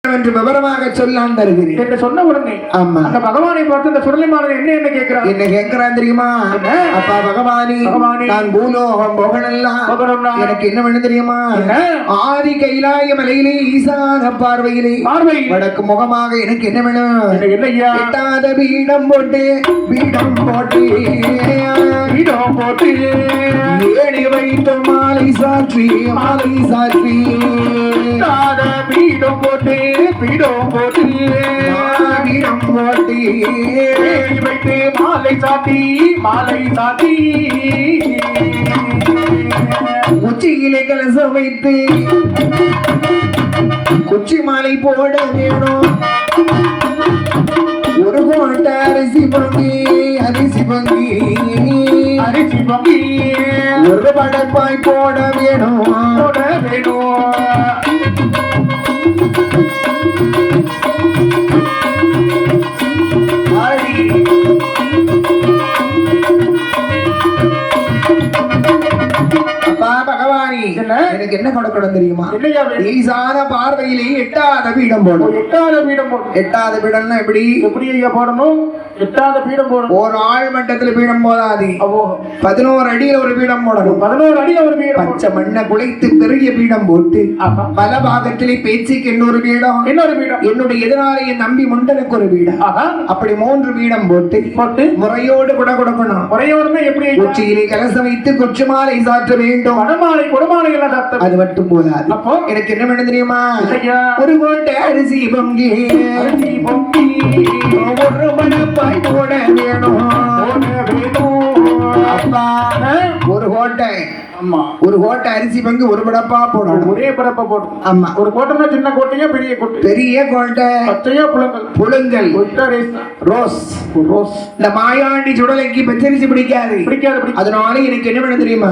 என்று விவரமாக சொல்லான் தருகிறேன் என்று சொன்ன உடனே ஆமா அந்த பகவானை பார்த்து இந்த சுடலைமாறன் என்ன கேட்கிறான்? என்ன கேட்கிறான் தெரியுமா? அப்பா பகவானே, நான் பூலோகம் போகலாம், எனக்கு என்ன வேணும் தெரியுமா? ஆதி கைலாய மலையிலே ஈசான பார்வையிலே வடக்கு முகமாக எனக்கு என்ன வேணும்? எட்டாத பீடம் போட்டு ஏணி வைத்து மாலை சாற்றி பீடம் போட்டு வைத்து மாலை சாத்தி உச்சியிலே கலசம் வைத்து குச்சி மாலை போட வேணும். ஒரு கோட்ட அரிசி பங்கி ஒரு படப்பாய் போட வேணும். எனக்கு என்ன கொடுக்கணும் தெரியுமா? ஈசான பார்வையிலே எட்டாத பீடம் போடும். எட்டாத பீடம்னா எப்படி ஐயா போடணும்? எட்டாத பீடம் போடணும். ஒரு ஆள் மட்டத்துல பீடம் போதாது, 11 அடியில ஒரு பீடம் போடணும். 11 அடியில ஒரு பீடம். பச்சை மண்ணை குலைத்து பெரிய பீடம் போட்டு பல பாகத்திலே பேச்சுக்கு இன்னொரு பீடம், என்னுடைய எதிராளியை நம்பி முண்டனுக்கு ஒரு பீடம், அப்படி 3 பீடம் போட்டு முறையோடு கூட கொடுக்கணும். முறையோடுமே எப்படி? உச்சியிலே கலசம் வைத்து கொச்சு மாலை சாற்ற வேண்டும். குடமாலை எல்லாம் சாத்த. அது மட்டும் போதாது. அப்போ எனக்கு என்ன வேணும் தெரியுமா? ஒரு கோட்டை அரிசி பொங்கி ஒரு மணப்பாய் போட வேணும். அப்பா ஒரு கோட்டை, ஒரு கோட்டை அரிசி பங்கு ஒரு படப்பா போடணும். ஒரே படப்பா போடும். ஆமா, ஒரு கோட்டைனா சின்ன கோட்டையா பெரிய கோட்டை? பெரிய கோட்டை. பச்சையா புழுங்கல் ரோஸ். இந்த மாயாண்டி சுடலைக்கு பச்சரிசி பிடிக்காது. அதனால எனக்கு என்ன வேணும் தெரியுமா?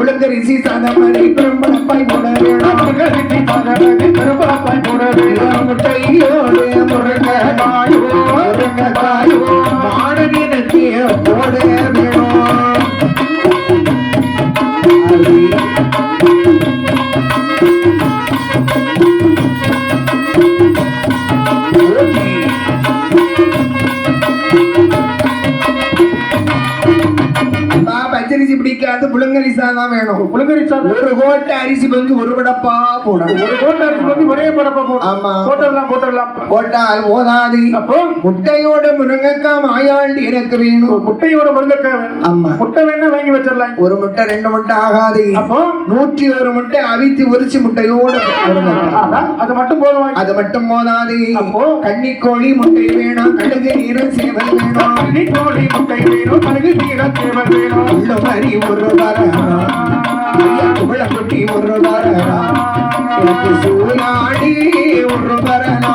புழுங்கரிசி சாதமரை பெரும்படப்பாய் போட வேணும். முட்டையோடு முருங்கைக்காயோ மாடனுக்கு போட வேணும். பச்சரிசி பிடிக்காது, புழுங்கரிசா தான் வேணும். ஒரு கோட்டை அரிசி பங்கு ஒரு படப்பா போடணும். ஒரு கோட்டை அரிசி பங்கு ஒரே படப்பா போடும். ஆமா, போட்டலாம். போட்டால் போதாது. அப்போ முட்டையோட முருங்கைக்காய் மாயாண்டி எனக்கு வேணும். முட்டையோட முருங்கைக்காய் வேணும். ஆமா, முட்டை வேணா வாங்கி வச்சிடலாம். ஒரு முட்டை 2 முட்டை ஆகாது. அப்போ 101 முட்டை அவித்து உரிச்சு முட்டையோட அது மட்டும் போதும். அது மட்டும் போதாது. அப்போ கன்னிக்கோழி முட்டை வேணும், கடுகு நீரம் சேவல் வேணும். கன்னிக்கோழி முட்டை வேணும், கடுகு நீரம் சேவல் வேணும். உள்ளமரி ஒரு குட்டி ஒரு சூழாடி ஒரு பரணா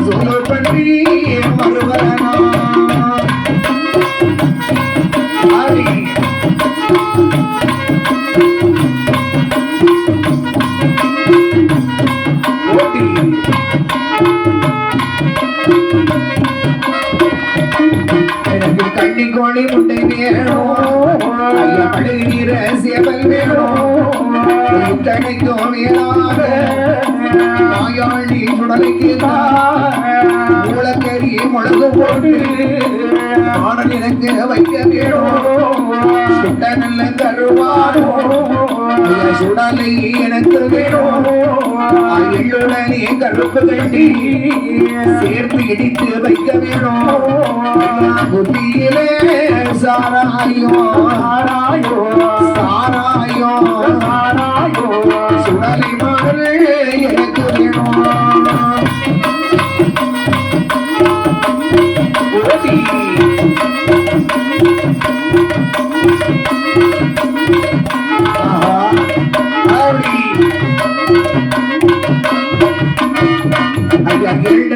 சூழ பற்றி மறுபரணா கன்னிக்கோழி முட்டை வேணும், நீர சேவல் வேணும். இத்தனைக்கும் மேலாக மாயாண்டி சுடலைக்கு மூலக்கறி முழகு போட்டு ஆடல் எனக்கு வைக்க வேணும். சுட்ட நல்ல கருவாடும் சுடலை எனக்கு வேணும். எள்ளுடனே கருப்பு கட்டி சேர்த்து இடித்து வைக்க வேணும். புத்தியிலே சாராயோ சுடலை மாறு எனக்கு வேணும்.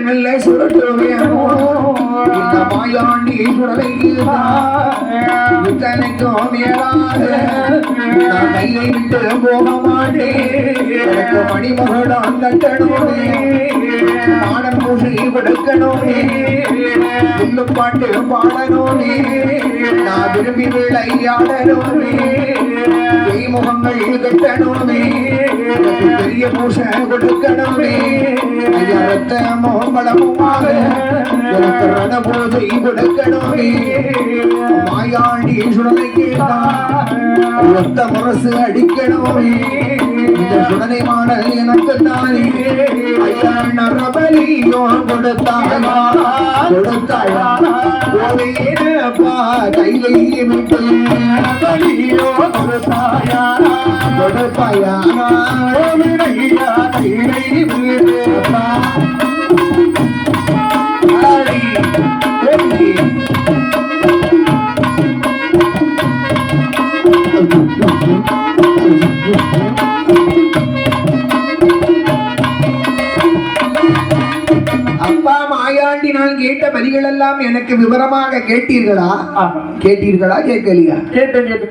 நல்ல சுரட்டு வேணும். இந்த மாயாண்டி சுடலைக்கு இத்தனைக்கும் மேலாக நான் கையை விட்டு போக மாட்டேன். எனக்கு மணிமகடம் தட்டணுமே, மாடன் பூசி கொடுக்கணுமே, புல்லு பாட்டு பாடணுமே, நான் விரும்பி விளையாடணுமே. முகங்கள் கட்டணுமே பெரிய பூஷ கொடுக்கணுமே ரத்த மோம்பளமுமாக போதை கொடுக்கணுமே மாயாண்டி சுடலை கேட்டான் ஒத்த முரசு அடிக்கணுமே இந்த சுடலை மாடல் எனக்கு தானே ஐயா நரபலியோ கொடுத்தாயா கொடுத்தாயப்பா கையிலே விட்டு பலியோ கொடுத்தாயா கொடுத்தாயா கையிலே விட்டுப்பா அப்பா மாயாண்டி நான் கேட்ட பலிகள் எல்லாம் எனக்கு விவரமாக கேட்டீர்களா கேட்கலையா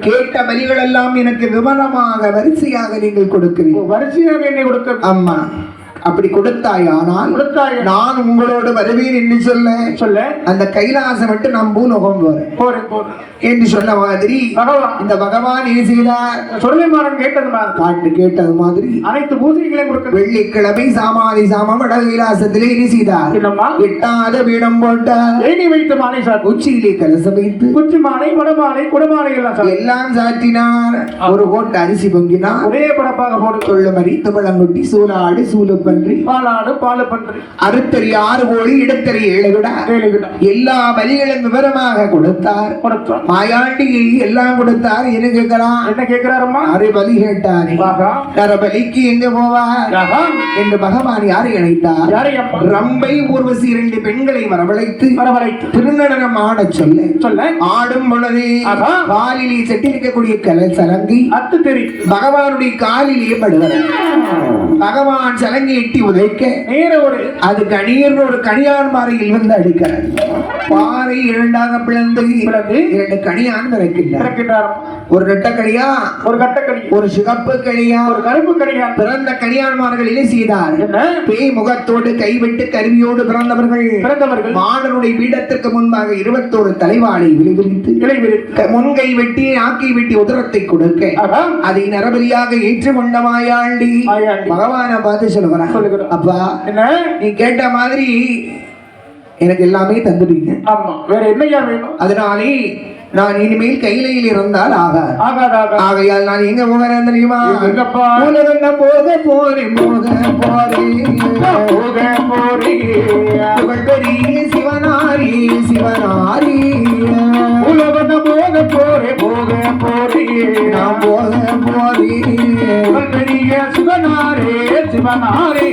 கேட்ட பலிகள் எல்லாம் எனக்கு விவரமாக வரிசையாக நீங்கள் கொடுக்கிறீர்கள் வரிசையாக என்னை கொடுக்க அம்மா அப்படி கொடுத்தாயானால் நான் உங்களோடு வருவேன் என்று சொல்ல அந்த கைலாசம் விட்டு நான் பூலோகம் போறேன் என்று சொன்ன மாதிரி இந்த பகவான் என்ன செய்தார் சுடலைமாறன் கேட்டது மாதிரி அனைத்து பூஜைகளையும் கொடுக்க வெள்ளிக்கிழமை சாமாதி சாமம் வட கைலாசத்திலே என்ன செய்தார் எட்டாத வீடம் போட்டார் வைத்து மாலை உச்சியிலே கலசம் வைத்து உச்சி மாலை வடமாலை குடமாலை எல்லாம் சாற்றினார் ஒரு கோட்டை அரிசி பொங்கினார் ஒரே படப்பாக போட்டு கொள்ளுமரி துவளங்குட்டி சூலாடு சூலு பன்றி பாலாடு பாலு பன்றி அறுத்தறி 6 கோழி இடத்தறி 7 விடா எல்லா பலிகளும் விவரமாக கொடுத்தார் மாயாண்டியை எல்லாம் கொடுத்தார் என்ன கேட்கிறாரம்மா அரை பலி கேட்டார் நரபலிக்கு எங்க போவார் என்று பகவான் யாரை இணைத்தார் ரம்பை ஊர்வசி 2 பெண்களை வரவழைத்து திருநடனம் ஆட சொல்ல ஆடும் பொழுது காலிலே செட்டிருக்கக்கூடிய கலல் சலங்கை பகவானுடைய காலிலே படுவார் பகவான் சலங்கை எட்டி உதைக்க அது கணீர் ஒரு கணியான் மாறையில் வந்து அடிக்கிறார் பாறை 2ஆக பிளந்து 2 கணியான் பிறக்கின்றார் ஒரு ரெட்டக்கணியா ஒரு கட்டக்கணி ஒரு சிகப்பு கணியா ஒரு கருப்பு கணியா பிறந்த கணியான்மார்கள் என்ன செய்தார் பேய் முகத்தோடு கைவிட்டு கருவியோடு பிறந்தவர்கள் மாடனுடைய பீடத்திற்கு முன்பாக 21 தலைவாளை விளைவித்து முன்கை வெட்டி ஆக்கை வெட்டி உதரத்தை கொடுக்க அதை நரபலியாக ஏற்றுக்கொண்ட மாயாண்டி பகவான பார்த்து சொல்லுகிறான் அப்பா நீ கேட்ட மாதிரி எனக்கு எல்லாமே தந்துடுவீங்க வேற என்னையா வேணும் அதனாலே நான் இனிமேல் கையிலையில் இருந்தால் ஆகையால் நான் எங்க போகிறேன் தெரியுமா உலகம் போக போறேன் பெரிய சிவனாரி உலகம் போக போறேன் நான் போக போறேன் பெரிய சிவனாரே